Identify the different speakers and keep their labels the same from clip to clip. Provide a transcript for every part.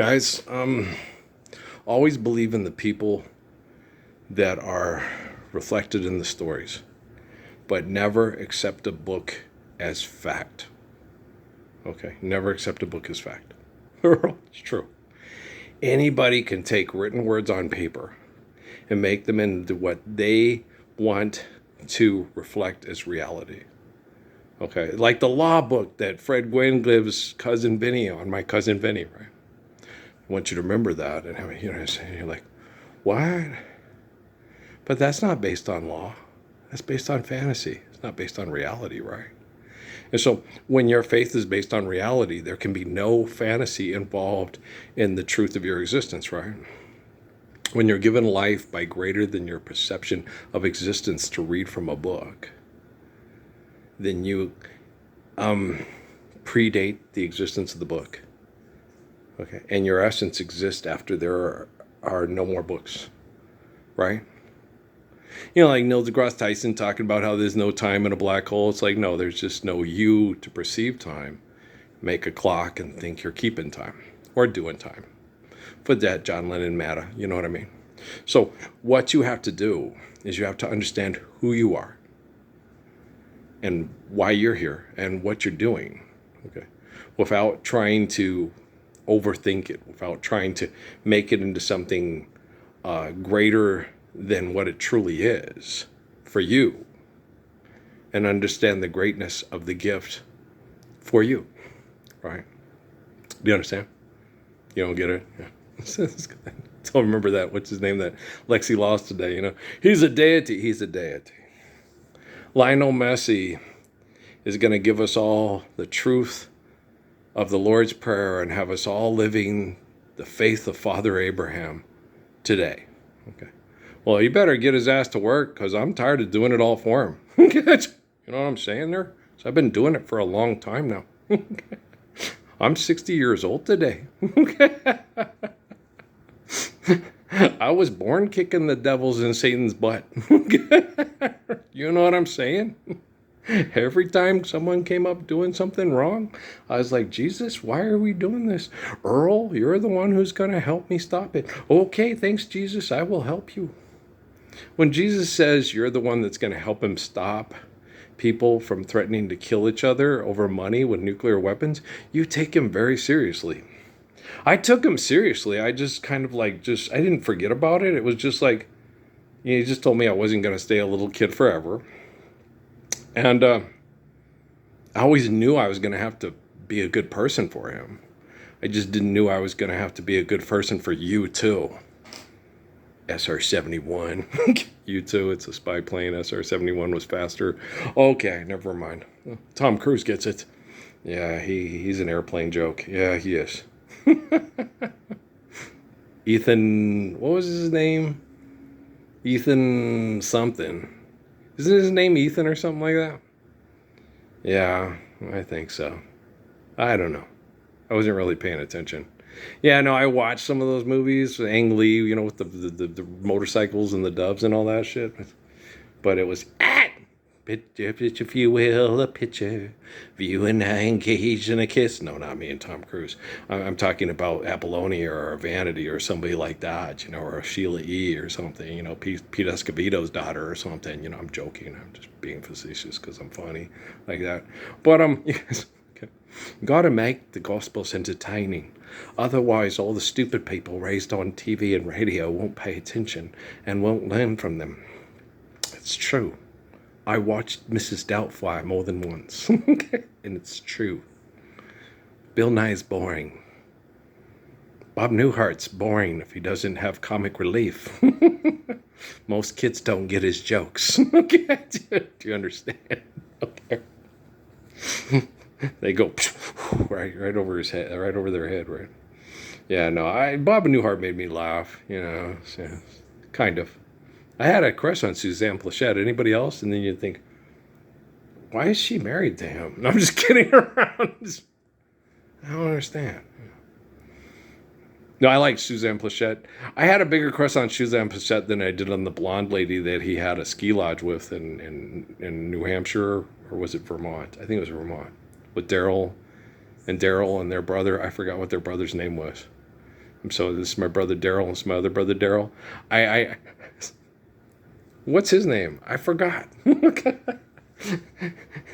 Speaker 1: Guys, always believe in the people that are reflected in the stories, but never accept a book as fact. Okay, never accept a book as fact. It's true. Anybody can take written words on paper and make them into what they want to reflect as reality. Okay, like the law book that Fred Gwynne gives cousin Vinny on, my cousin Vinny, right? I want you to remember that. And you're like, what? But that's not based on law. That's based on fantasy. It's not based on reality, right? And so when your faith is based on reality, there can be no fantasy involved in the truth of your existence, right? When you're given life by greater than your perception of existence to read from a book, then you predate the existence of the book. Okay, and your essence exists after there are no more books, right? Like Neil deGrasse Tyson talking about how there's no time in a black hole. It's like, no, there's just no you to perceive time. Make a clock and think you're keeping time or doing time. For that, John Lennon matter, you know what I mean? So what you have to do is you have to understand who you are and why you're here and what you're doing, okay? Without trying to overthink it, without trying to make it into something greater than what it truly is for you, and understand the greatness of the gift for you, right? Do you understand? You don't get it? Yeah. Don't remember that. What's his name that Lexi lost today? He's a deity. He's a deity. Lionel Messi is going to give us all the truth of the Lord's Prayer and have us all living the faith of Father Abraham today. Okay. Well, you better get his ass to work, because I'm tired of doing it all for him. You know what I'm saying there? So I've been doing it for a long time now. I'm 60 years old today. I was born kicking the devil's and Satan's butt. You know what I'm saying? Every time someone came up doing something wrong, I was like, Jesus, why are we doing this? Earl, you're the one who's going to help me stop it. Okay, thanks, Jesus. I will help you. When Jesus says you're the one that's going to help him stop people from threatening to kill each other over money with nuclear weapons, you take him very seriously. I took him seriously. I just kind of I didn't forget about it. It was just like, he just told me I wasn't going to stay a little kid forever. And I always knew I was going to have to be a good person for him. I just didn't know I was going to have to be a good person for you too. SR-71. You too, it's a spy plane. SR-71 was faster. Okay, never mind. Tom Cruise gets it. Yeah, he's an airplane joke. Yeah, he is. Ethan, what was his name? Ethan something. Isn't his name Ethan or something like that? Yeah, I think so. I don't know. I wasn't really paying attention. Yeah, no, I watched some of those movies, Ang Lee, with the motorcycles and the doves and all that shit. But it was, picture, if you will, a picture of you and I engaged in a kiss. No, not me and Tom Cruise. I'm talking about Apollonia or Vanity or somebody like that, or a Sheila E. or something, Pete Escobedo's daughter or something. I'm joking. I'm just being facetious because I'm funny like that. But, yes. Gotta make the Gospels entertaining. Otherwise, all the stupid people raised on TV and radio won't pay attention and won't learn from them. It's true. I watched Mrs. Doubtfire more than once. And it's true. Bill Nye's boring. Bob Newhart's boring if he doesn't have comic relief. Most kids don't get his jokes. Okay? Do you understand? Okay. They go right over his head, right over their head, right? Yeah, no, Bob Newhart made me laugh, so, kind of. I had a crush on Suzanne Pleshette. Anybody else? And then you'd think, why is she married to him? No, I'm just kidding around. I don't understand. No, I like Suzanne Pleshette. I had a bigger crush on Suzanne Pleshette than I did on the blonde lady that he had a ski lodge with in New Hampshire, or was it Vermont? I think it was Vermont. With Daryl and their brother. I forgot what their brother's name was. So this is my brother Daryl. This is my other brother Daryl. I what's his name? I forgot.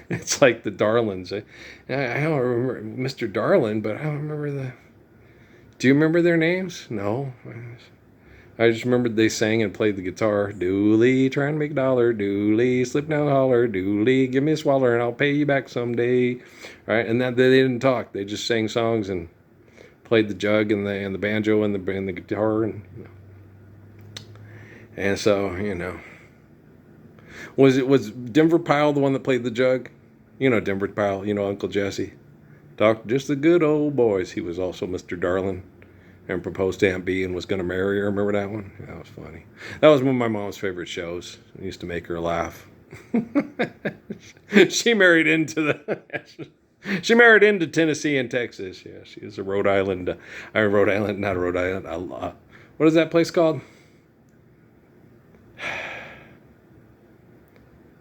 Speaker 1: It's like the Darlings. I don't remember Mr. Darlin, but I don't remember the. Do you remember their names? No. I just remembered they sang and played the guitar. Dooley, try and make a dollar. Dooley, slip now holler. Dooley, give me a swaller and I'll pay you back someday. Right? And that they didn't talk. They just sang songs and played the jug and the banjo and the guitar and so was Denver Pyle the one that played the jug? Denver Pyle. Uncle Jesse. Talked just the good old boys. He was also Mr. Darlin. And proposed to Aunt Bee and was going to marry her. Remember that one? That was funny. That was one of my mom's favorite shows. It used to make her laugh. She married into Tennessee and Texas. Yeah, she is a Rhode Island. Not Rhode Island. What is that place called?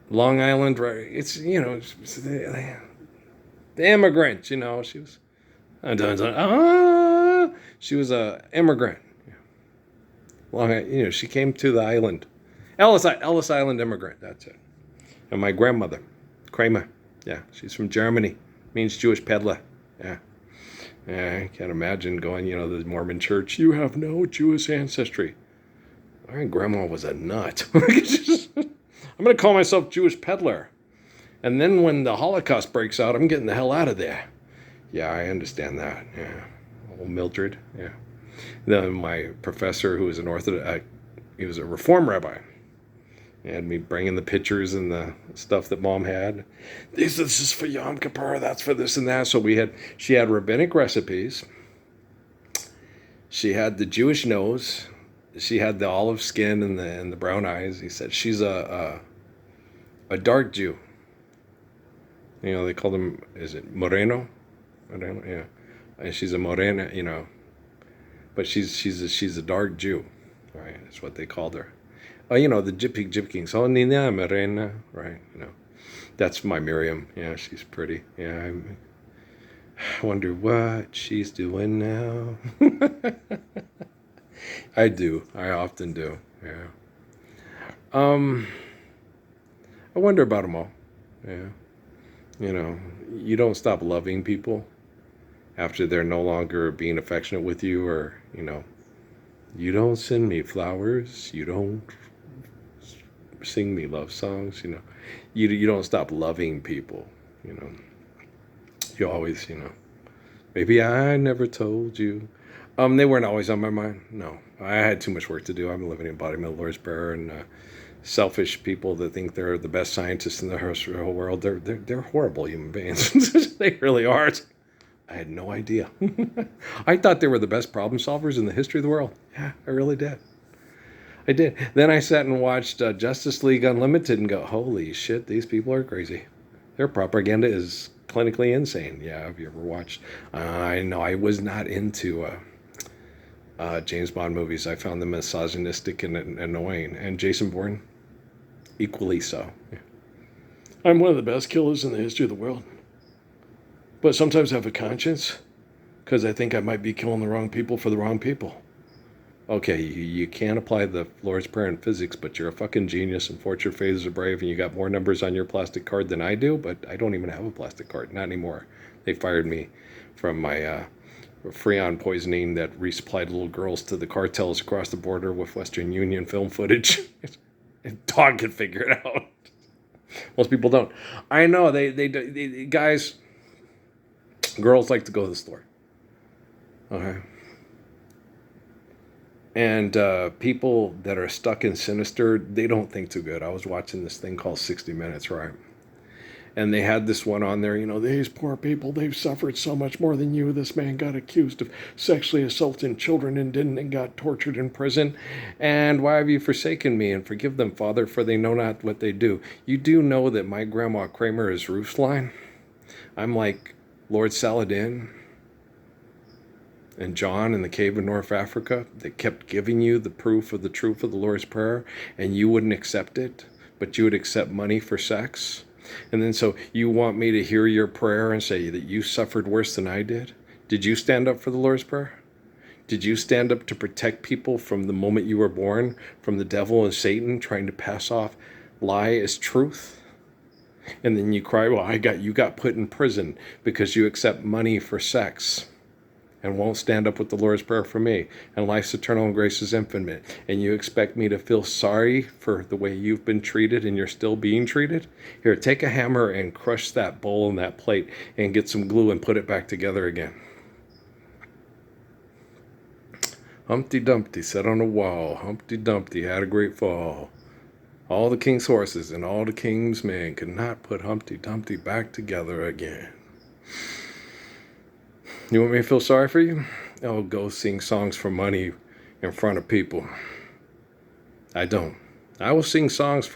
Speaker 1: Long Island, right? It's the immigrants. She was. She was a immigrant. She came to the island. Ellis Island immigrant, that's it. And my grandmother, Kramer, yeah, she's from Germany. Means Jewish peddler. Yeah. I can't imagine going, the Mormon church. You have no Jewish ancestry. My grandma was a nut. I'm going to call myself Jewish peddler. And then when the Holocaust breaks out, I'm getting the hell out of there. Yeah, I understand that. Yeah. Old Mildred. Yeah. Then my professor, who was an Orthodox, he was a Reform rabbi, had me bringing the pictures and the stuff that Mom had. This is for Yom Kippur. That's for this and that. So she had rabbinic recipes. She had the Jewish nose. She had the olive skin and the brown eyes. He said she's a dark Jew. They call them. Is it Moreno? Moreno, yeah. And she's a morena, but she's a dark Jew, right? That's what they called her. The Gypsy Kings. Oh, Nina Morena, right? That's my Miriam. Yeah, she's pretty. Yeah, I wonder what she's doing now. I do. I often do. Yeah. I wonder about them all. Yeah. You don't stop loving people after they're no longer being affectionate with you, or, you don't send me flowers, you don't sing me love songs, you don't stop loving people, you always, maybe I never told you. They weren't always on my mind. No, I had too much work to do. I'm living in embodiment of the Lord's Prayer, and selfish people that think they're the best scientists in the whole world, they're horrible human beings. They really are. I had no idea. I thought they were the best problem solvers in the history of the world. Yeah, I really did. I did. Then I sat and watched Justice League Unlimited and go, holy shit, these people are crazy. Their propaganda is clinically insane. Yeah, have you ever watched? I know I was not into James Bond movies. I found them misogynistic and annoying. And Jason Bourne, equally so. Yeah. I'm one of the best killers in the history of the world. But sometimes I have a conscience because I think I might be killing the wrong people for the wrong people. Okay, you can't apply the Lord's Prayer in physics, but you're a fucking genius and fought your phases are brave and you got more numbers on your plastic card than I do, but I don't even have a plastic card. Not anymore. They fired me from my Freon poisoning that resupplied little girls to the cartels across the border with Western Union film footage. Dog can figure it out. Most people don't. I know, they guys... Girls like to go to the store. Okay. And people that are stuck in sinister, they don't think too good. I was watching this thing called 60 Minutes, right? And they had this one on there, these poor people, they've suffered so much more than you. This man got accused of sexually assaulting children and got tortured in prison. And why have you forsaken me? And forgive them, Father, for they know not what they do. You do know that my grandma Kramer is Roofline? I'm like Lord Saladin and John in the cave in North Africa. They kept giving you the proof of the truth of the Lord's Prayer, and you wouldn't accept it, but you would accept money for sex. And then so you want me to hear your prayer and say that you suffered worse than I did? Did you stand up for the Lord's Prayer? Did you stand up to protect people from the moment you were born, from the devil and Satan trying to pass off lie as truth? And then you cry, well, you got put in prison because you accept money for sex and won't stand up with the Lord's Prayer for me, and life's eternal and grace is infinite, and you expect me to feel sorry for the way you've been treated and you're still being treated? Here, take a hammer and crush that bowl and that plate and get some glue and put it back together again. Humpty Dumpty sat on a wall. Humpty Dumpty had a great fall. All the king's horses and all the king's men could not put Humpty Dumpty back together again. You want me to feel sorry for you? Oh, go sing songs for money in front of people. I don't. I will sing songs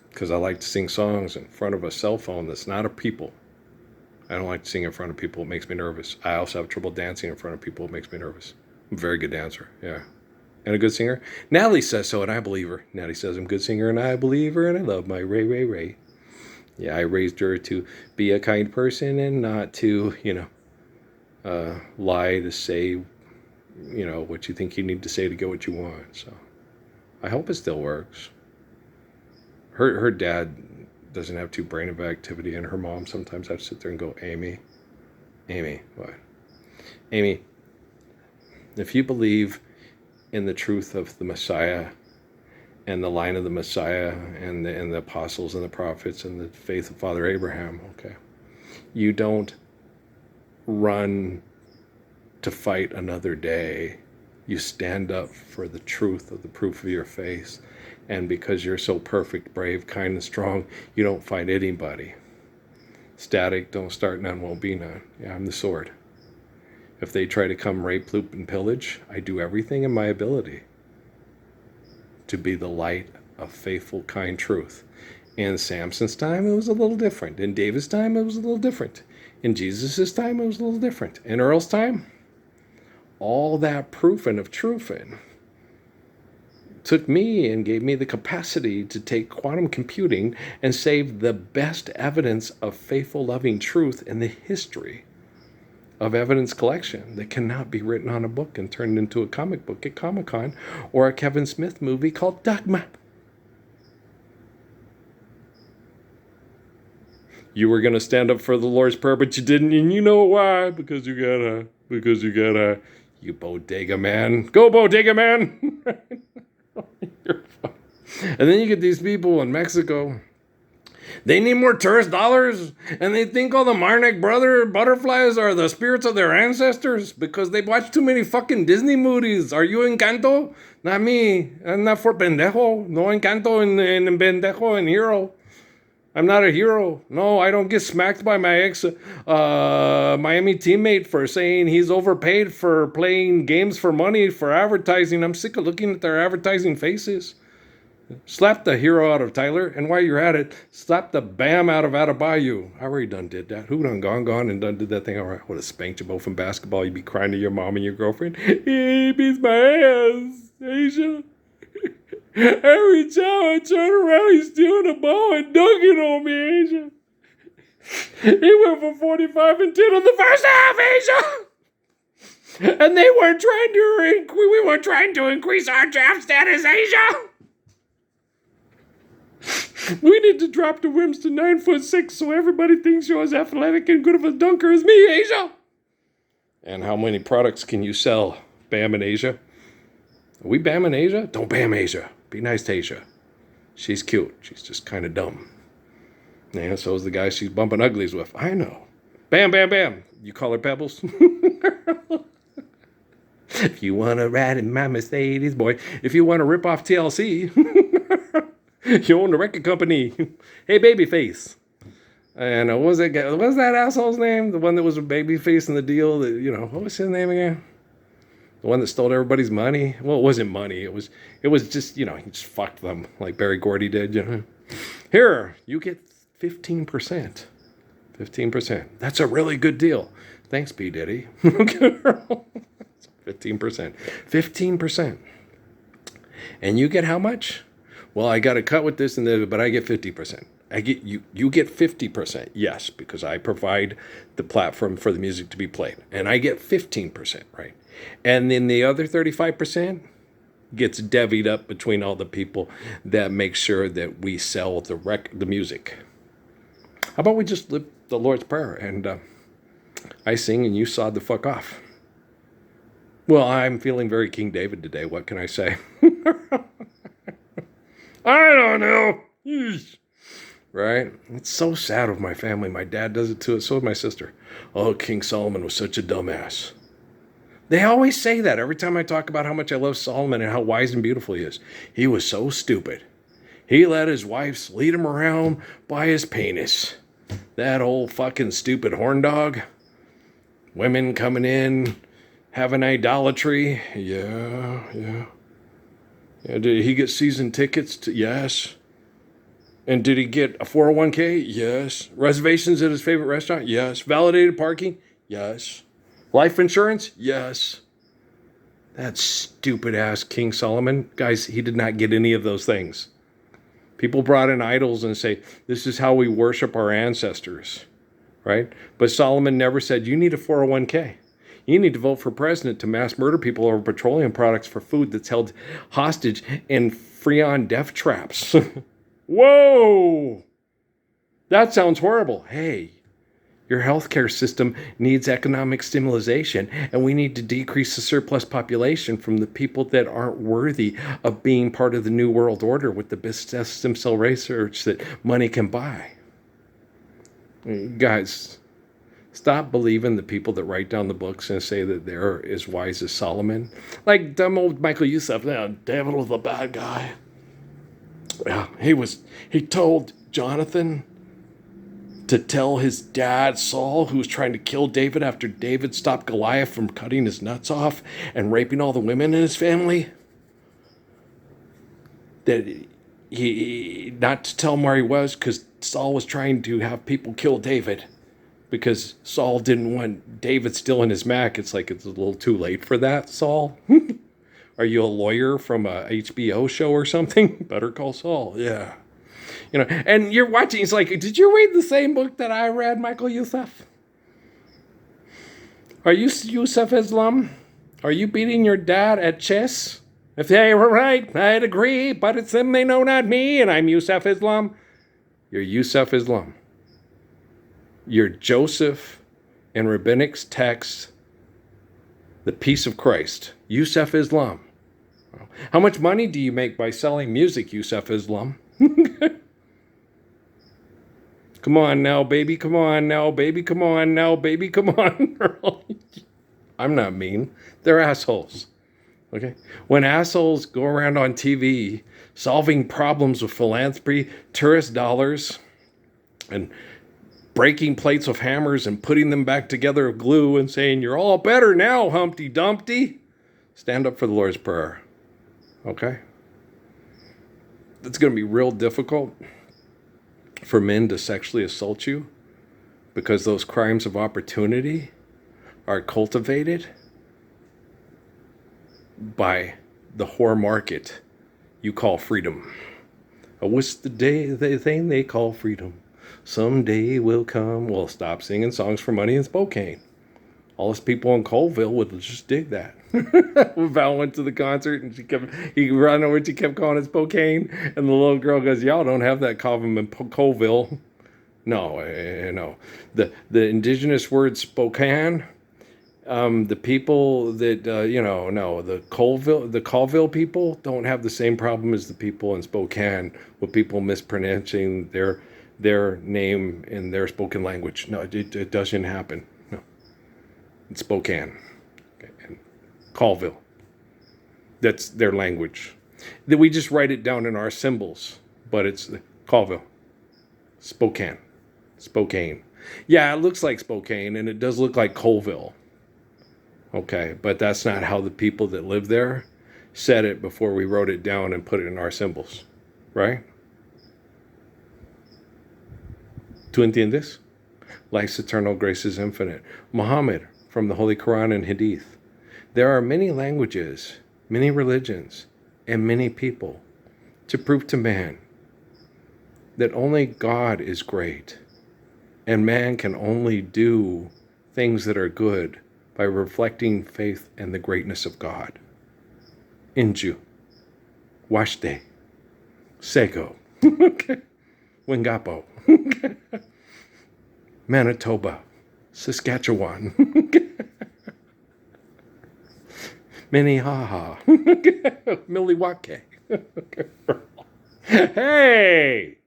Speaker 1: because I like to sing songs in front of a cell phone that's not of people. I don't like to sing in front of people. It makes me nervous. I also have trouble dancing in front of people. It makes me nervous. I'm a very good dancer, yeah. And a good singer. Natalie says so, and I believe her. Natalie says I'm a good singer, and I believe her, and I love my Ray. Yeah, I raised her to be a kind person and not to, lie to say, what you think you need to say to get what you want. So I hope it still works. Her dad doesn't have too brain of activity, and her mom sometimes I have to sit there and go, Amy, what? Amy, if you believe in the truth of the Messiah and the line of the Messiah and the apostles and the prophets and the faith of Father Abraham, okay, you don't run to fight another day. You stand up for the truth of the proof of your faith. And because you're so perfect, brave, kind, and strong, you don't fight anybody. Static, don't start, none won't be none. Yeah, I'm the sword. If they try to come rape, loot, and pillage, I do everything in my ability to be the light of faithful, kind truth. In Samson's time, it was a little different. In David's time, it was a little different. In Jesus' time, it was a little different. In Earl's time, all that proofing of truthing took me and gave me the capacity to take quantum computing and save the best evidence of faithful, loving truth in the history of evidence collection that cannot be written on a book and turned into a comic book at Comic-Con or a Kevin Smith movie called Dogma. You were going to stand up for the Lord's Prayer, but you didn't, and you know why? Because you gotta, you bodega man. Go bodega man! And then you get these people in Mexico. They need more tourist dollars, and they think all the Marnik butterflies are the spirits of their ancestors because they watch too many fucking Disney movies. Are you Encanto? Not me. I'm not for pendejo. No Encanto and pendejo and hero. I'm not a hero. No, I don't get smacked by my ex Miami teammate for saying he's overpaid for playing games for money for advertising. I'm sick of looking at their advertising faces. Slap the hero out of Tyler, and while you're at it, slap the bam out of Adebayo. I already done did that. Who done gone and done did that thing? All right, would have spanked you both in basketball. You'd be crying to your mom and your girlfriend. He beats my ass, Asia. Every time I turn around, he's stealing the ball and dunking on me, Asia. He went for 45 and 10 in the first half, Asia. And we weren't trying to increase our draft status, Asia. We need to drop the Wims to 9'6" so everybody thinks you're as athletic and good of a dunker as me, Asia. And how many products can you sell, Bam in Asia? Are we Bam in Asia? Don't Bam Asia. Be nice to Asia. She's cute. She's just kind of dumb. Yeah, so is the guy she's bumping uglies with. I know. Bam, bam, bam. You call her Pebbles? If you want to ride in my Mercedes, boy. If you want to rip off TLC, you own the record company. Hey, Babyface. And what was that asshole's name? The one that was a Babyface in the deal. That, what was his name again? The one that stole everybody's money. Well, it wasn't money. It was just, he just fucked them like Barry Gordy did, Here, you get 15%. 15%. That's a really good deal. Thanks, P. Diddy. 15%. 15%. And you get how much? Well, I got to cut with this and this, but I get 50%. I get you get 50%. Yes, because I provide the platform for the music to be played. And I get 15%, right? And then the other 35% gets divvied up between all the people that make sure that we sell the music. How about we just live the Lord's Prayer and I sing and you sod the fuck off? Well, I'm feeling very King David today. What can I say? I don't know. Yeesh. Right? It's so sad of my family. My dad does it too. So does my sister. Oh, King Solomon was such a dumbass. They always say that every time I talk about how much I love Solomon and how wise and beautiful he is. He was so stupid. He let his wives lead him around by his penis. That old fucking stupid horn dog. Women coming in, having idolatry. Yeah. Did he get season tickets? Yes. And did he get a 401k? Yes. Reservations at his favorite restaurant? Yes. Validated parking? Yes. Life insurance? Yes. That stupid ass King Solomon. Guys, he did not get any of those things. People brought in idols and say, this is how we worship our ancestors, right? But Solomon never said, you need a 401k. You need to vote for president to mass murder people over petroleum products for food that's held hostage in Freon death traps. Whoa! That sounds horrible. Hey, your healthcare system needs economic stimulation, and we need to decrease the surplus population from the people that aren't worthy of being part of the New World Order with the best stem cell research that money can buy. Guys, stop believing the people that write down the books and say that they're as wise as Solomon. Like dumb old Michael Youssef, David was a bad guy. Yeah, he told Jonathan to tell his dad, Saul, who was trying to kill David after David stopped Goliath from cutting his nuts off and raping all the women in his family, that he not to tell him where he was because Saul was trying to have people kill David because Saul didn't want David stealing his Mac. It's like it's a little too late for that, Saul. Are you a lawyer from a HBO show or something? Better Call Saul. Yeah. And you're watching, it's like, did you read the same book that I read, Michael Youssef? Are you Youssef Islam? Are you beating your dad at chess? If they were right, I'd agree, but it's them, they know not me, and I'm Youssef Islam. You're Youssef Islam. You're Joseph in Rabbinic text, the peace of Christ. Youssef Islam. How much money do you make by selling music, Youssef Islam? Come on now, baby. Come on now, baby. Come on now, baby. Come on. I'm not mean. They're assholes. Okay? When assholes go around on TV solving problems with philanthropy, tourist dollars, and breaking plates with hammers and putting them back together with glue and saying, you're all better now, Humpty Dumpty, stand up for the Lord's Prayer. Okay? It's going to be real difficult for men to sexually assault you because those crimes of opportunity are cultivated by the whore market you call freedom. I wish the day they call freedom someday will come. Well, stop singing songs for money in Spokane. All those people in Colville would just dig that. Val went to the concert and he ran over and she kept calling it Spokane. And the little girl goes, y'all don't have that common in Colville. No. The indigenous word Spokane, the people that, the Colville people don't have the same problem as the people in Spokane with people mispronouncing their name in their spoken language. No, it doesn't happen. No. It's Spokane. Okay. And Colville. That's their language. That we just write it down in our symbols, but it's Colville. Spokane. Yeah, it looks like Spokane, and it does look like Colville. Okay, but that's not how the people that live there said it before we wrote it down and put it in our symbols. Right? ¿Tú entiendes? Life's eternal, grace is infinite. Muhammad, from the Holy Quran and Hadith. There are many languages, many religions, and many people to prove to man that only God is great, and man can only do things that are good by reflecting faith and the greatness of God. Inju, Washte, Sego, Wingapo, Manitoba, Saskatchewan, Minnehaha, Milwaukee. Hey!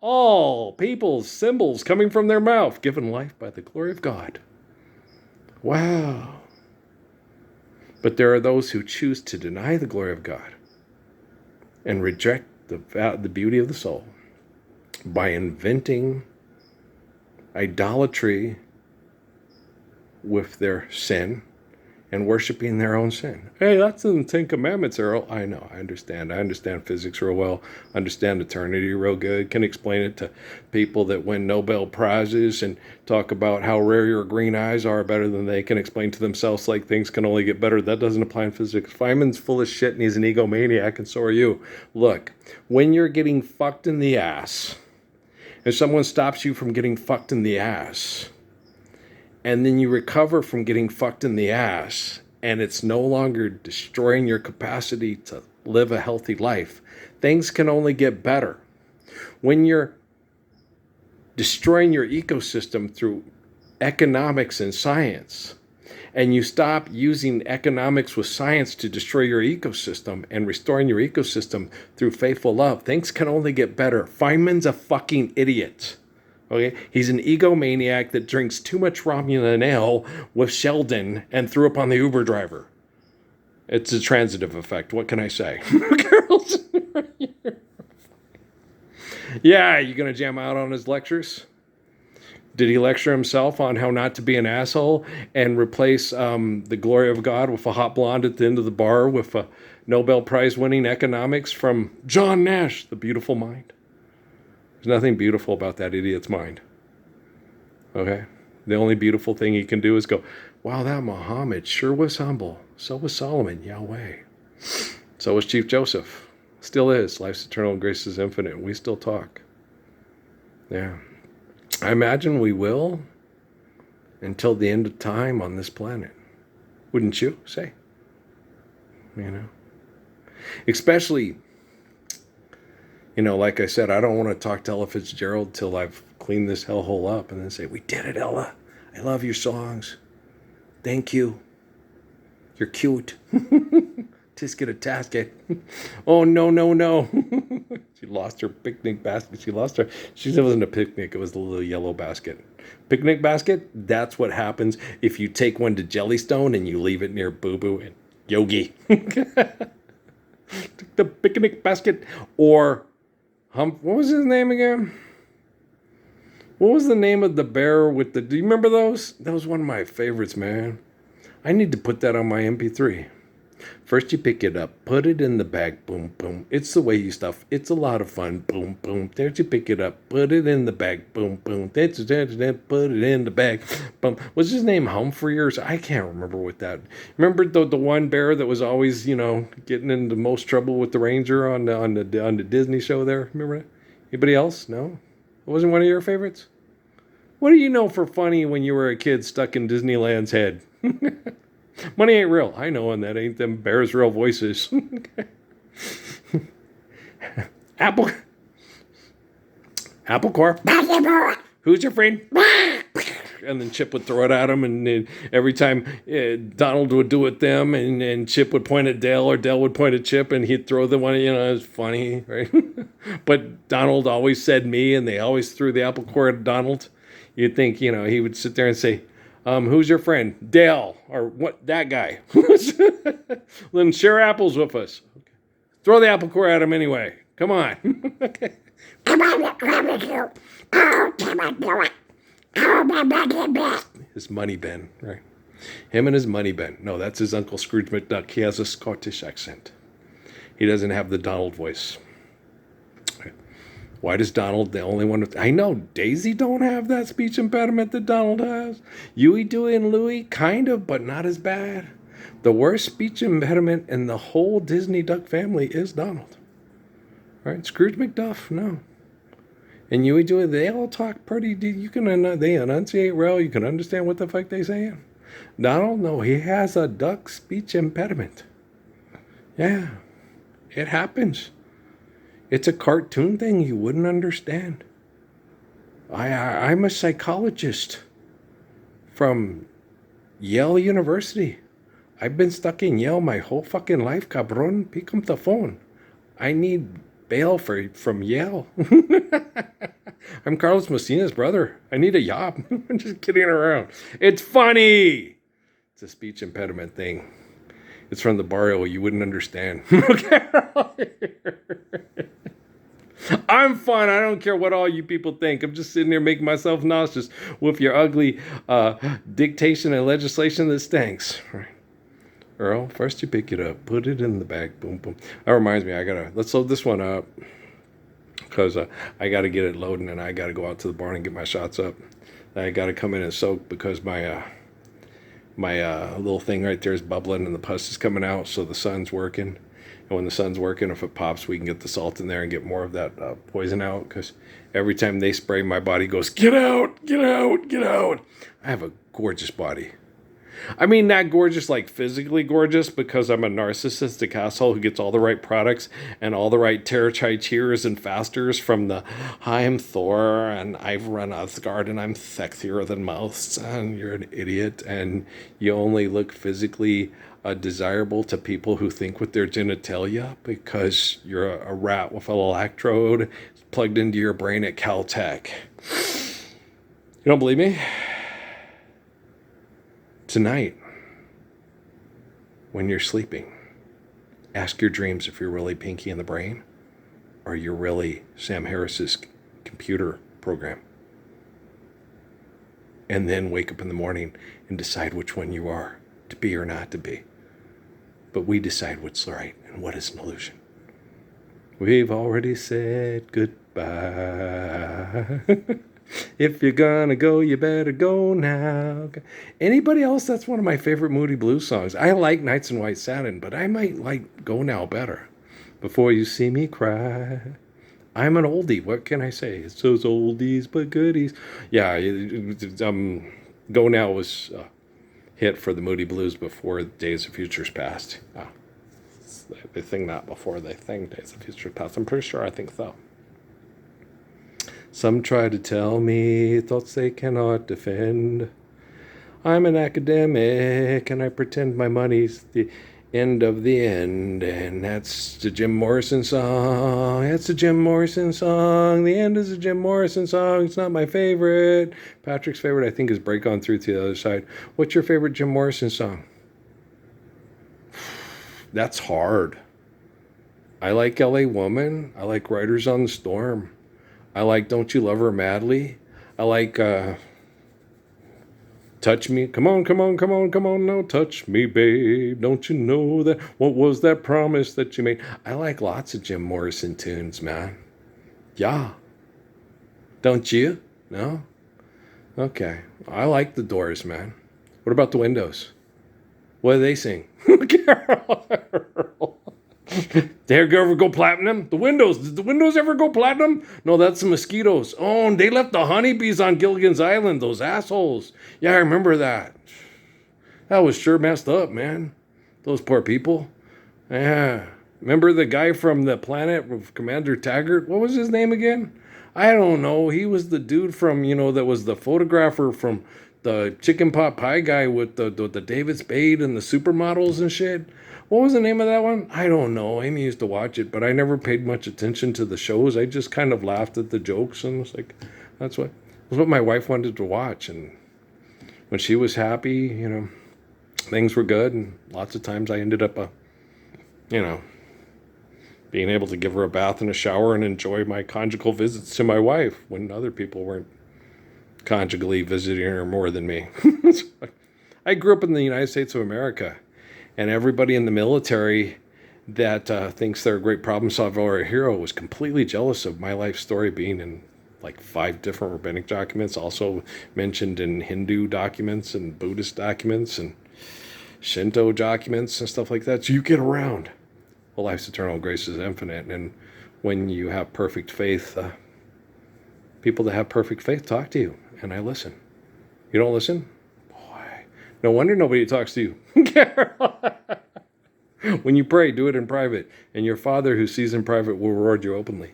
Speaker 1: All people's symbols coming from their mouth, given life by the glory of God. Wow. But there are those who choose to deny the glory of God and reject the beauty of the soul by inventing idolatry with their sin and worshiping their own sin. Hey, that's in the Ten Commandments, Earl. I know, I understand. I understand physics real well, understand eternity real good, can explain it to people that win Nobel Prizes and talk about how rare your green eyes are better than they can explain to themselves, like things can only get better. That doesn't apply in physics. Feynman's full of shit and he's an egomaniac, and so are you. Look, when you're getting fucked in the ass, if someone stops you from getting fucked in the ass, and then you recover from getting fucked in the ass, and it's no longer destroying your capacity to live a healthy life, things can only get better. When you're destroying your ecosystem through economics and science, and you stop using economics with science to destroy your ecosystem and restoring your ecosystem through faithful love, things can only get better. Feynman's a fucking idiot. Okay, he's an egomaniac that drinks too much Romulan ale with Sheldon and threw up on the Uber driver. It's a transitive effect. What can I say? Yeah, you gonna jam out on his lectures? Did he lecture himself on how not to be an asshole and replace the glory of God with a hot blonde at the end of the bar with a Nobel Prize winning economics from John Nash, The Beautiful Mind? There's nothing beautiful about that idiot's mind. Okay? The only beautiful thing he can do is go, wow, that Muhammad sure was humble. So was Solomon, Yahweh. So was Chief Joseph. Still is. Life's eternal, grace is infinite. We still talk. Yeah. I imagine we will until the end of time on this planet. Wouldn't you say? You know? Especially, you know, like I said, I don't want to talk to Ella Fitzgerald till I've cleaned this hellhole up and then say, we did it, Ella. I love your songs. Thank you. You're cute. Tisket a tasket. Oh, no. She lost her picnic basket. She wasn't a picnic. It was the little yellow basket. Picnic basket, that's what happens if you take one to Jellystone and you leave it near Boo Boo and Yogi. The picnic basket. Or what was his name again? What was the name of the bear with the... Do you remember those? That was one of my favorites, man. I need to put that on my MP3. First you pick it up, put it in the bag, boom, boom. It's the way you stuff. It's a lot of fun, boom, boom. There you pick it up, put it in the bag, boom, boom. Put it in the bag, boom. Was his name Humphrey or... I can't remember what that... Remember the one bear that was always, you know, getting into most trouble with the ranger on the Disney show there? Remember that? Anybody else? No? It wasn't one of your favorites? What do you know for funny when you were a kid stuck in Disneyland's head? Money ain't real. I know, and that ain't them bears' real voices. Apple Corp. Who's your friend? And then Chip would throw it at him, and every time Donald would do it them, and Chip would point at Dale, or Dale would point at Chip, and he'd throw the one, you know, it was funny, right? But Donald always said me, and they always threw the apple core at Donald. You'd think, you know, he would sit there and say, who's your friend? Dale, or what? That guy. Then share apples with us. Okay. Throw the apple core at him anyway. Come on. Okay. His money bin, right? Him and his money bin. No, that's his Uncle Scrooge McDuck. He has a Scottish accent. He doesn't have the Donald voice. Okay. Why does Donald, the only one... I know, Daisy don't have that speech impediment that Donald has. Huey, Dewey, and Louie, kind of, but not as bad. The worst speech impediment in the whole Disney Duck family is Donald. All right, Scrooge McDuck, no. And you do it. They all talk pretty. You can they enunciate well. You can understand what the fuck they saying. Donald, no, he has a duck speech impediment. Yeah, it happens. It's a cartoon thing you wouldn't understand. I'm a psychologist from Yale University. I've been stuck in Yale my whole fucking life, cabron. Pick up the phone. I need bail from Yale. I'm Carlos Messina's brother. I need a job. I'm just kidding around. It's funny. It's a speech impediment thing. It's from the barrio. You wouldn't understand. I'm fun. I don't care what all you people think. I'm just sitting here making myself nauseous with your ugly dictation and legislation that stinks. Right. Earl, first you pick it up, put it in the bag, boom, boom. That reminds me, let's load this one up because I got to get it loading and I got to go out to the barn and get my shots up. I got to come in and soak because my little thing right there is bubbling and the pus is coming out, so the sun's working. And when the sun's working, if it pops, we can get the salt in there and get more of that poison out. Because every time they spray, my body goes, get out, get out, get out. I have a gorgeous body. I mean, not gorgeous like physically gorgeous because I'm a narcissistic asshole who gets all the right products and all the right Terachai cheers and fasters from the Hi, I'm Thor and I've run Asgard and I'm sexier than most and you're an idiot and you only look physically desirable to people who think with their genitalia because you're a rat with a little electrode plugged into your brain at Caltech. You don't believe me? Tonight, when you're sleeping, ask your dreams if you're really Pinky in the Brain or you're really Sam Harris's computer program. And then wake up in the morning and decide which one you are, to be or not to be. But we decide what's right and what is an illusion. We've already said goodbye. If you're gonna go, you better go now. Anybody else? That's one of my favorite Moody Blues songs. I like Nights in White Satin, but I might like Go Now better. Before You See Me Cry. I'm an oldie. What can I say? It's those oldies but goodies. Yeah, Go Now was a hit for the Moody Blues before Days of Futures Past. They sing that before they sing Days of Futures Past. I'm pretty sure I think so. Some try to tell me thoughts they cannot defend. I'm an academic and I pretend my money's the end of the end. And that's the Jim Morrison song. That's the Jim Morrison song. The end is a Jim Morrison song. It's not my favorite. Patrick's favorite, I think, is Break On Through to the Other Side. What's your favorite Jim Morrison song? That's hard. I like LA Woman. I like Riders on the Storm. I like Don't You Love Her Madly. I like Touch Me. Come on, come on, come on, come on now. Touch me, babe. Don't you know that? What was that promise that you made? I like lots of Jim Morrison tunes, man. Yeah. Don't you? No? Okay. I like the Doors, man. What about the Windows? What do they sing? They ever go platinum? Did the Windows ever go platinum? No, that's the mosquitoes. Oh, and they left the honeybees on Gilligan's Island, those assholes. Yeah, I remember that. That was sure messed up, man. Those poor people. Yeah. Remember the guy from the planet of Commander Taggart? What was his name again? I don't know. He was the dude from, that was the photographer from the chicken pot pie guy with the David Spade and the supermodels and shit. What was the name of that one? I don't know. Amy used to watch it, but I never paid much attention to the shows. I just kind of laughed at the jokes and was like, that's what my wife wanted to watch. And when she was happy, things were good. And lots of times I ended up, being able to give her a bath and a shower and enjoy my conjugal visits to my wife when other people weren't conjugally visiting her more than me. I grew up in the United States of America. And everybody in the military that thinks they're a great problem solver or a hero was completely jealous of my life story being in like 5 different rabbinic documents, also mentioned in Hindu documents and Buddhist documents and Shinto documents and stuff like that. So you get around. Well, life's eternal, grace is infinite. And when you have perfect faith, People that have perfect faith talk to you, and I listen. You don't listen? Boy, no wonder nobody talks to you. Carol. When you pray, do it in private, and your Father who sees in private will reward you openly.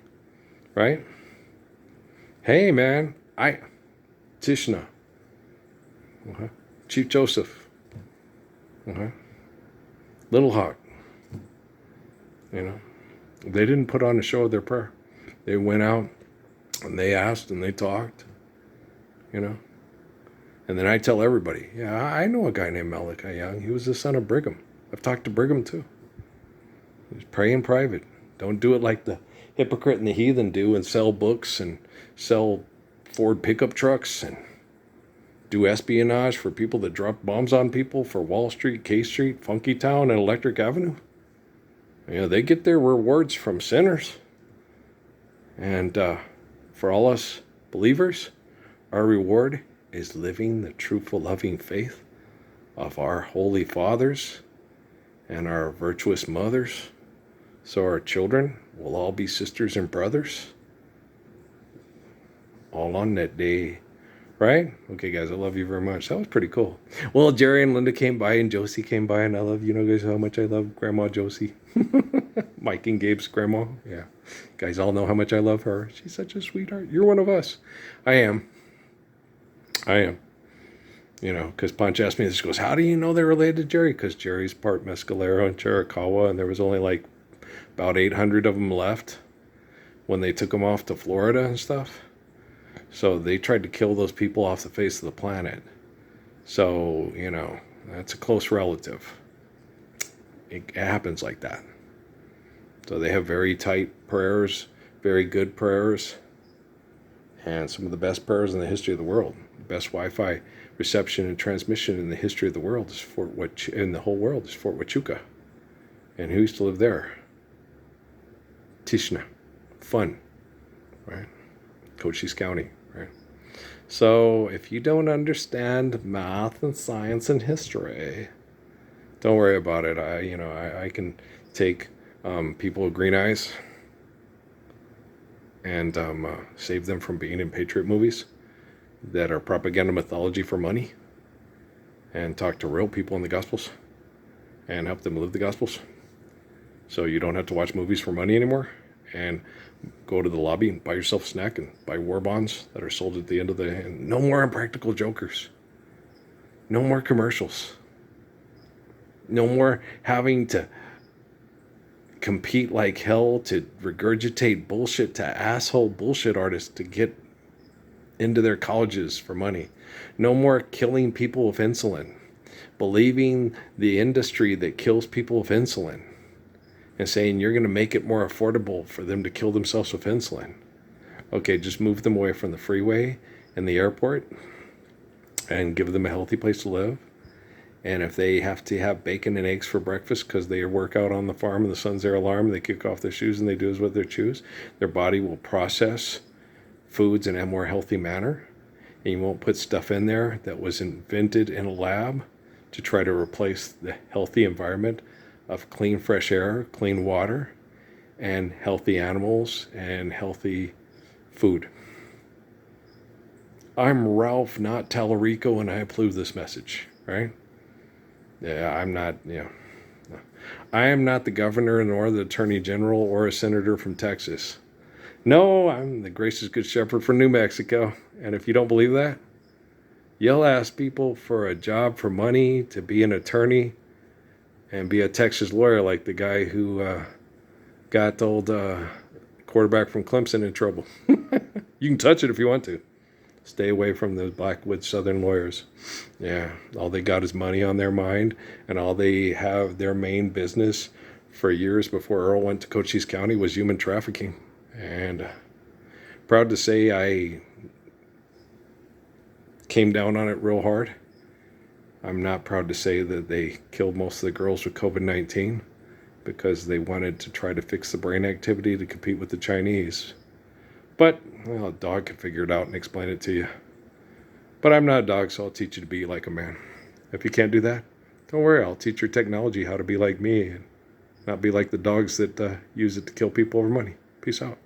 Speaker 1: Right? Hey, man, Tishna, Chief Joseph, Little Hawk, they didn't put on a show of their prayer. They went out and they asked and they talked, And then I tell everybody, yeah, I know a guy named Malachi Young. He was the son of Brigham. I've talked to Brigham too. Just pray in private. Don't do it like the hypocrite and the heathen do and sell books and sell Ford pickup trucks and do espionage for people that drop bombs on people for Wall Street, K Street, Funky Town, and Electric Avenue. They get their rewards from sinners. And for all us believers, our reward is living the truthful, loving faith of our holy fathers and our virtuous mothers. So our children will all be sisters and brothers. All on that day. Right? Okay, guys, I love you very much. That was pretty cool. Well, Jerry and Linda came by and Josie came by, and I love, guys, how much I love Grandma Josie. Mike and Gabe's grandma. Yeah. You guys all know how much I love her. She's such a sweetheart. You're one of us. I am. Because Punch asked me this. She goes, how do you know they're related to Jerry? Because Jerry's part Mescalero and Chiricahua, and there was only like about 800 of them left when they took them off to Florida and stuff. So they tried to kill those people off the face of the planet. So, that's a close relative. It happens like that. So they have very tight prayers, very good prayers, and some of the best prayers in the history of the world. The best Wi-Fi reception and transmission in the history of the world is in the whole world is Fort Huachuca. And who used to live there? Tishna. Fun. Right? Cochise County. Right? So if you don't understand math and science and history, don't worry about it. I can take people with green eyes and save them from being in patriot movies that are propaganda mythology for money, and talk to real people in the Gospels and help them live the Gospels. So you don't have to watch movies for money anymore and go to the lobby and buy yourself a snack and buy war bonds that are sold at the end of the... And no more impractical jokers. No more commercials. No more having to compete like hell to regurgitate bullshit to asshole bullshit artists to get into their colleges for money. No more killing people with insulin. Believing the industry that kills people with insulin and saying you're going to make it more affordable for them to kill themselves with insulin. Okay, just move them away from the freeway and the airport and give them a healthy place to live. And if they have to have bacon and eggs for breakfast because they work out on the farm and the sun's their alarm, they kick off their shoes and they do as what they choose, their body will process foods in a more healthy manner. And you won't put stuff in there that was invented in a lab to try to replace the healthy environment of clean, fresh air, clean water, and healthy animals and healthy food. I'm Ralph, not Tallarico, and I approve this message, right? Yeah, I'm not, I am not the governor nor the attorney general or a senator from Texas. No, I'm the gracious good shepherd from New Mexico. And if you don't believe that, you'll ask people for a job for money to be an attorney and be a Texas lawyer like the guy who got the old quarterback from Clemson in trouble. You can touch it if you want to. Stay away from those backwoods Southern lawyers. Yeah, all they got is money on their mind, and all they have, their main business for years before Earl went to Cochise County was human trafficking. And proud to say I came down on it real hard. I'm not proud to say that they killed most of the girls with COVID-19 because they wanted to try to fix the brain activity to compete with the Chinese. But, well, a dog can figure it out and explain it to you. But I'm not a dog, so I'll teach you to be like a man. If you can't do that, don't worry. I'll teach your technology how to be like me and not be like the dogs that use it to kill people over money. Peace out.